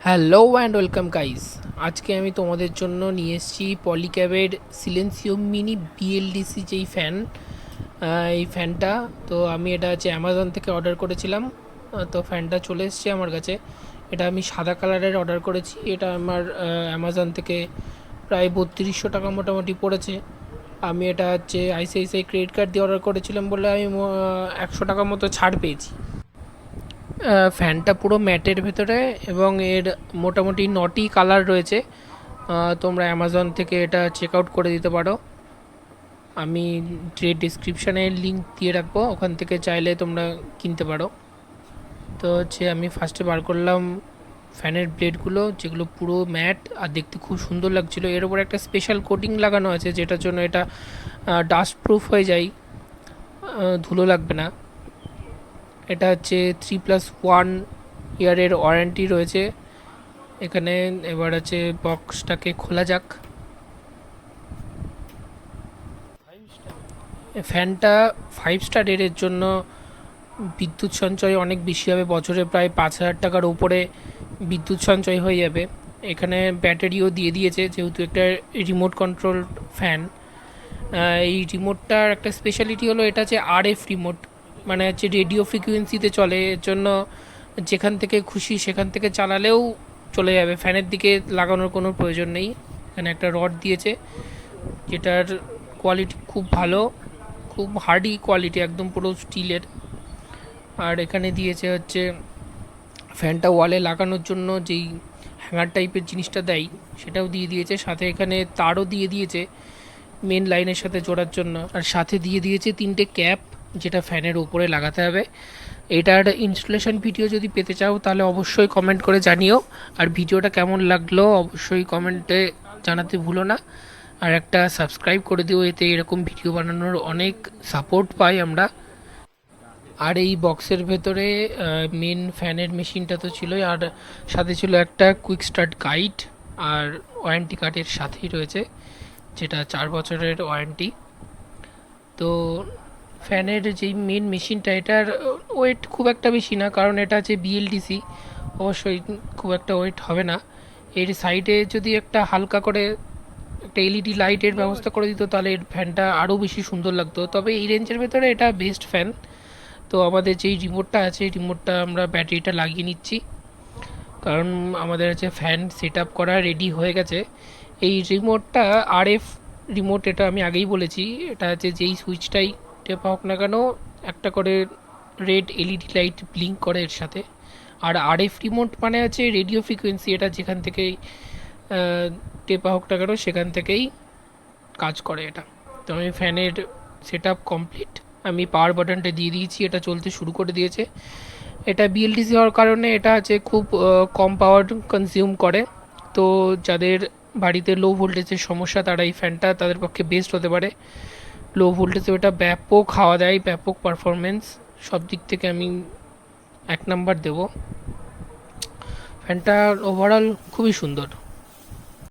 Hello and welcome guys. আজকে আমি তোমাদের জন্য নিয়ে এসেছি পলিক্যাবের সিলেন্সিও মিনি বিএলডিসি যেই ফ্যান, এই ফ্যানটা তো আমি এটা হচ্ছে অ্যামাজন থেকে অর্ডার করেছিলাম। তো ফ্যানটা চলে এসেছে আমার কাছে। এটা আমি সাদা কালারের অর্ডার করেছি। এটা আমার অ্যামাজন থেকে প্রায় 3200 টাকা মোটামুটি পড়েছে। আমি এটা হচ্ছে আইসিআইসিআই ক্রেডিট কার্ড দিয়ে অর্ডার করেছিলাম বলে আমি 100 টাকা মতো ছাড় পেয়েছি। ফ্যানটা পুরো ম্যাটের ভেতরে এবং এর মোটামুটি 9টি কালার রয়েছে। তোমরা অ্যামাজন থেকে এটা চেক আউট করে দিতে পারো। আমি ডিসক্রিপশানে লিঙ্ক দিয়ে রাখবো, ওখান থেকে চাইলে তোমরা কিনতে পারো। তো হচ্ছে আমি ফার্স্টে বার করলাম ফ্যানের ব্লেডগুলো, যেগুলো পুরো ম্যাট আর দেখতে খুব সুন্দর লাগছিলো। এর উপর একটা স্পেশাল কোটিং লাগানো আছে, যেটার জন্য এটা ডাস্ট প্রুফ হয়ে যায়, ধুলো লাগবে না। এটা হচ্ছে 3+1 ইয়ারের ওয়ারেন্টি রয়েছে এখানে। এবার আছে বক্সটাকে খোলা যাক। ফ্যানটা 5 স্টার এর জন্য বিদ্যুৎ সঞ্চয় অনেক বেশি হবে, বছরে প্রায় 5,000 টাকার উপরে বিদ্যুৎ সঞ্চয় হয়ে যাবে। এখানে ব্যাটারিও দিয়ে দিয়েছে, যেহেতু একটা রিমোট কন্ট্রোল ফ্যান। এই রিমোটটার একটা স্পেশালিটি হলো এটা হচ্ছে আরএফ রিমোট, মানে হচ্ছে রেডিও ফ্রিকোয়েন্সিতে চলে। এর জন্য যেখান থেকে খুশি সেখান থেকে চালালেও চলে যাবে, ফ্যানের দিকে লাগানোর কোনো প্রয়োজন নেই। এখানে একটা রড দিয়েছে, যেটার কোয়ালিটি খুব ভালো, খুব হার্ডি কোয়ালিটি, একদম পুরো স্টিলের। আর এখানে দিয়েছে হচ্ছে ফ্যানটা ওয়ালে লাগানোর জন্য যেই হ্যাঙ্গার টাইপের জিনিসটা দেয়, সেটাও দিয়ে দিয়েছে। সাথে এখানে তারও দিয়ে দিয়েছে মেন লাইনের সাথে জোড়ার জন্য। আর সাথে দিয়ে দিয়েছে 3টে ক্যাপ, যেটা ফ্যানের উপরে লাগাতে হবে। এটার ইনস্টলেশন ভিডিও যদি পেতে চাও তাহলে অবশ্যই কমেন্ট করে জানিও। আর ভিডিওটা কেমন লাগলো অবশ্যই কমেন্টে জানাতে ভুলো না। আর একটা সাবস্ক্রাইব করে দিও, এতে এরকম ভিডিও বানানোর অনেক সাপোর্ট পাই আমরা। আর এই বক্সের ভেতরে মেন ফ্যানের মেশিনটা তো ছিলই, আর সাথে ছিল একটা কুইক স্টার্ট গাইড, আর ওয়ারেন্টি কার্ডের সাথেই রয়েছে, যেটা 4 বছরের ওয়ারেন্টি। তো ফ্যানের যেই মেন মেশিনটা, এটার ওয়েট খুব একটা বেশি না, কারণ এটা আছে বিএলডিসি, অবশ্যই খুব একটা ওয়েট হবে না। এর সাইডে যদি একটা হালকা করে একটা এলইডি লাইটের ব্যবস্থা করে দিত তাহলে এর ফ্যানটা আরও বেশি সুন্দর লাগতো। তবে এই রেঞ্জের ভেতরে এটা বেস্ট ফ্যান। তো আমাদের যেই রিমোটটা আছে, রিমোটটা আমরা ব্যাটারিটা লাগিয়ে নিচ্ছি, কারণ আমাদের আছে ফ্যান সেট আপ করা রেডি হয়ে গেছে। এই রিমোটটা আরএফ রিমোট, এটা আমি আগেই বলেছি। এটা আছে যেই সুইচটাই টেপা হোক না কেন, একটা করে রেড এলইডি লাইট ব্লিঙ্ক করে এর সাথে। আর আরএফ রিমোট মানে আছে রেডিও ফ্রিকোয়েন্সি, এটা যেখান থেকেই টেপা হোক না কেন সেখান থেকেই কাজ করে এটা। তো আমি ফ্যানের সেট আপ কমপ্লিট, আমি পাওয়ার বাটনটা দিয়ে দিয়েছি, এটা চলতে শুরু করে দিয়েছে। এটা বিএলডিসি হওয়ার কারণে এটা আছে খুব কম পাওয়ার কনজিউম করে। তো যাদের বাড়িতে লো ভোল্টেজের সমস্যা, তারা এই ফ্যানটা তাদের পক্ষে বেস্ট হতে পারে। লো ভোল্টেজে ওটা ব্যাপক হাওয়া দেয়, ব্যাপক পারফরমেন্স, সব দিক থেকে আমি 1 নাম্বার দেব। ফ্যানটা ওভারঅল খুবই সুন্দর।